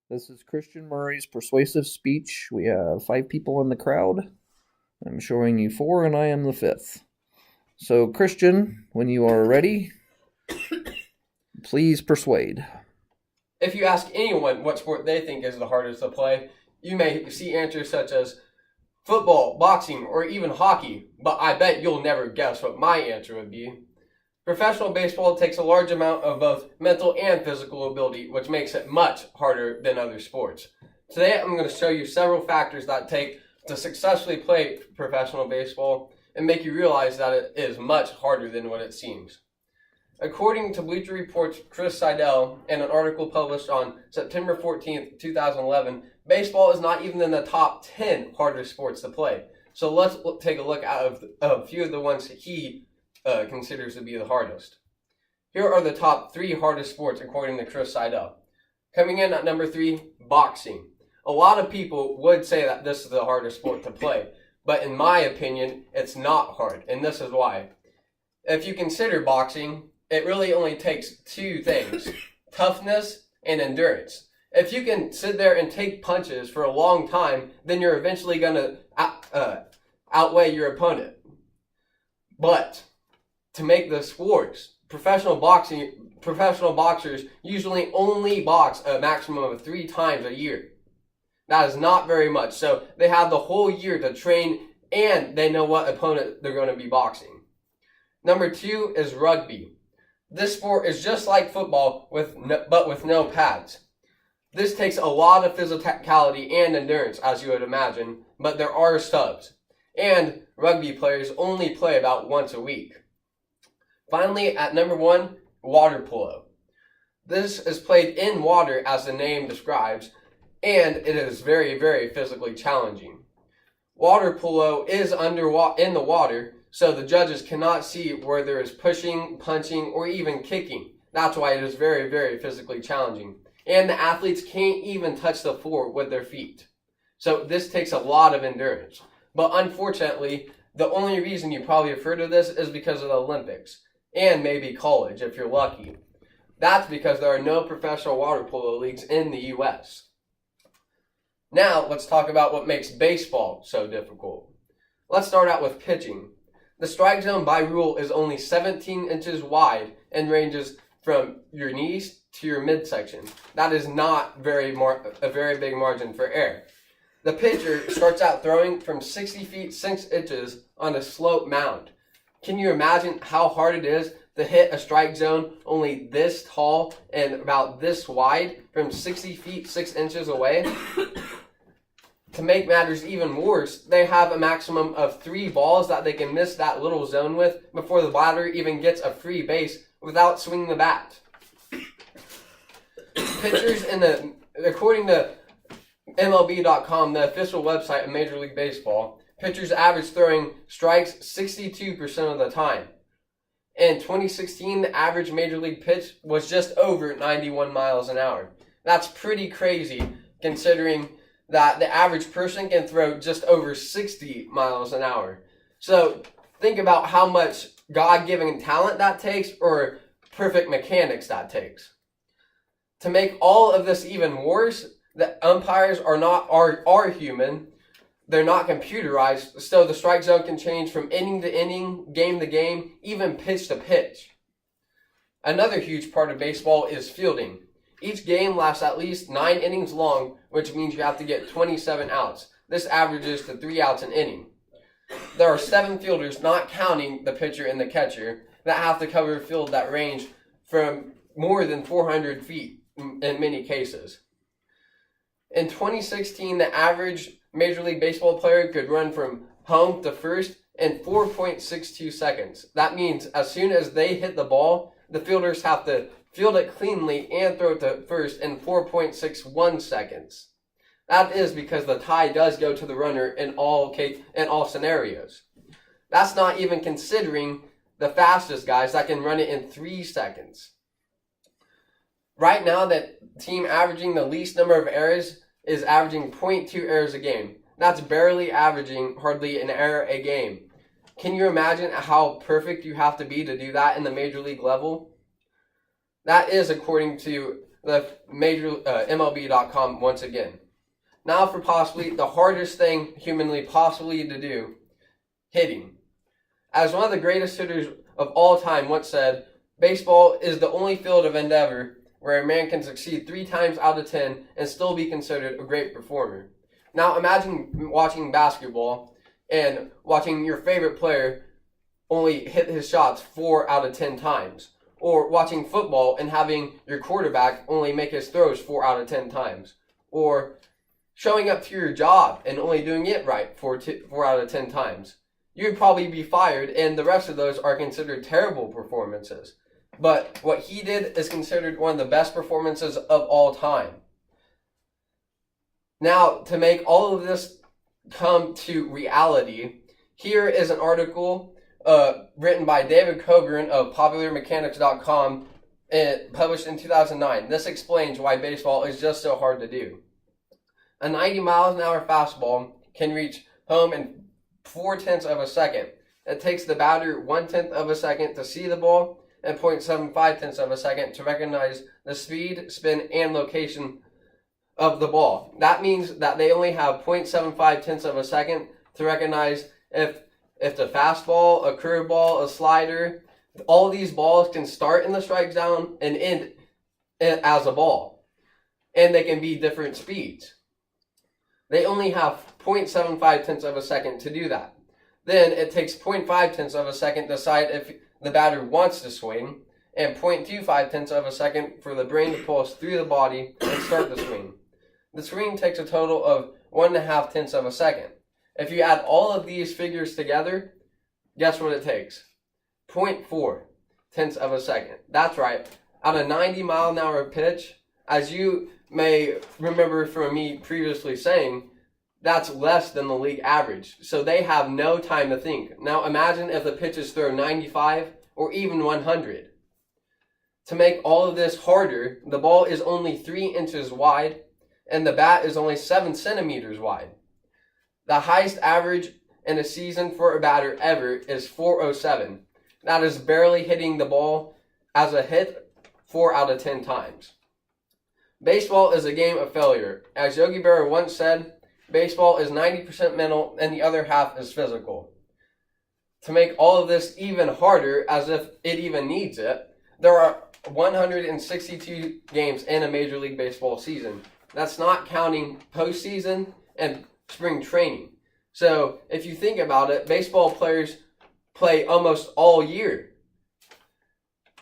This is Christian Murray's persuasive speech. We have 5 people in the crowd. I'm showing you 4, and I am the 5th. So, Christian, when you are ready, please persuade. If you ask anyone what sport they think is the hardest to play, you may see answers such as football, boxing, or even hockey, but I bet you'll never guess what my answer would be. Professional baseball takes a large amount of both mental and physical ability, which makes it much harder than other sports. Today, I'm going to show you several factors that take to successfully play professional baseball and make you realize that it is much harder than what it seems. According to Bleacher Report's Chris Seidel in an article published on September 14th, 2011, baseball is not even in the top 10 hardest sports to play. So let's take a look at a few of the ones that he considers to be the hardest. Here are the top 3 hardest sports according to Chris Seidel. Coming in at number 3, boxing. A lot of people would say that this is the hardest sport to play, but in my opinion, it's not hard, and this is why. If you consider boxing, it really only takes 2 things, toughness and endurance. If you can sit there and take punches for a long time, then you're eventually going to outweigh your opponent. But to make this worse, professional boxers usually only box a maximum of 3 times a year. That is not very much. So they have the whole year to train and they know what opponent they're going to be boxing. Number 2 is rugby. This sport is just like football but with no pads. This takes a lot of physicality and endurance, as you would imagine, but there are subs. And rugby players only play about once a week. Finally, at number 1, water polo. This is played in water, as the name describes, and it is very, very physically challenging. Water polo is in the water, so the judges cannot see where there is pushing, punching, or even kicking. That's why it is very, very physically challenging. And the athletes can't even touch the floor with their feet. So this takes a lot of endurance. But unfortunately, the only reason you probably have heard of this is because of the Olympics. And maybe college, if you're lucky. That's because there are no professional water polo leagues in the U.S. Now, let's talk about what makes baseball so difficult. Let's start out with pitching. The strike zone by rule is only 17 inches wide and ranges from your knees to your midsection. That is not a very big margin for error. The pitcher starts out throwing from 60 feet 6 inches on a slope mound. Can you imagine how hard it is to hit a strike zone only this tall and about this wide from 60 feet 6 inches away? To make matters even worse, they have a maximum of 3 balls that they can miss that little zone with before the batter even gets a free base without swinging the bat. Pitchers according to MLB.com, the official website of Major League Baseball, pitchers average throwing strikes 62% of the time. In 2016, the average Major League pitch was just over 91 miles an hour. That's pretty crazy considering that the average person can throw just over 60 miles an hour. So think about how much God-given talent that takes or perfect mechanics that takes. To make all of this even worse, the umpires are human. They're not computerized, so the strike zone can change from inning to inning, game to game, even pitch to pitch. Another huge part of baseball is fielding. Each game lasts at least 9 innings long, which means you have to get 27 outs. This averages to 3 outs an inning. There are 7 fielders, not counting the pitcher and the catcher, that have to cover a field that range from more than 400 feet in many cases. In 2016, the average Major League Baseball player could run from home to first in 4.62 seconds. That means as soon as they hit the ball, the fielders have to field it cleanly and throw it to first in 4.61 seconds. That is because the tie does go to the runner in all scenarios. That's not even considering the fastest guys that can run it in 3 seconds. Right now, the team averaging the least number of errors is averaging 0.2 errors a game. That's barely averaging hardly an error a game. Can you imagine how perfect you have to be to do that in the major league level? That is according to the major MLB.com once again. Now for possibly the hardest thing humanly possibly to do, hitting. As one of the greatest hitters of all time once said, baseball is the only field of endeavor where a man can succeed 3 times out of 10 and still be considered a great performer. Now imagine watching basketball and watching your favorite player only hit his shots 4 out of 10 times. Or watching football and having your quarterback only make his throws 4 out of 10 times. Or showing up to your job and only doing it right 4 out of 10 times. You would probably be fired, and the rest of those are considered terrible performances. But what he did is considered one of the best performances of all time. Now, to make all of this come to reality, here is an article written by David Coburn of PopularMechanics.com, published in 2009. This explains why baseball is just so hard to do. A 90 miles an hour fastball can reach home in 0.4 of a second. It takes the batter 1/10 of a second to see the ball and 0.75 of a second to recognize the speed, spin, and location of the ball. That means that they only have 0.75 of a second to recognize if the fastball, a curveball, a slider, all these balls can start in the strike zone and end as a ball. And they can be different speeds. They only have 0.75 of a second to do that. Then it takes 0.5 of a second to decide if the batter wants to swing, and 0.25 of a second for the brain to pulse through the body and start the swing. The swing takes a total of 1.5 of a second. If you add all of these figures together, guess what it takes? 0.4 of a second. That's right. At a 90 mile an hour pitch, as you may remember from me previously saying, that's less than the league average. So they have no time to think. Now imagine if the pitches throw 95 or even 100. To make all of this harder, the ball is only 3 inches wide and the bat is only 7 centimeters wide. The highest average in a season for a batter ever is 407. That is barely hitting the ball as a hit 4 out of 10 times. Baseball is a game of failure. As Yogi Berra once said, baseball is 90% mental and the other half is physical. To make all of this even harder, as if it even needs it, there are 162 games in a Major League Baseball season. That's not counting postseason and spring training. So if you think about it, baseball players play almost all year.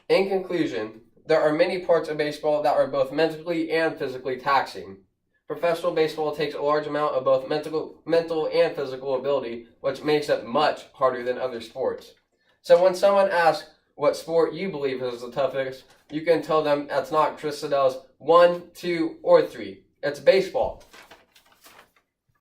In conclusion, there are many parts of baseball that are both mentally and physically taxing. Professional baseball takes a large amount of both mental and physical ability, which makes it much harder than other sports. So when someone asks what sport you believe is the toughest, you can tell them that's not Chris Siddell's 1, 2, or 3. It's baseball.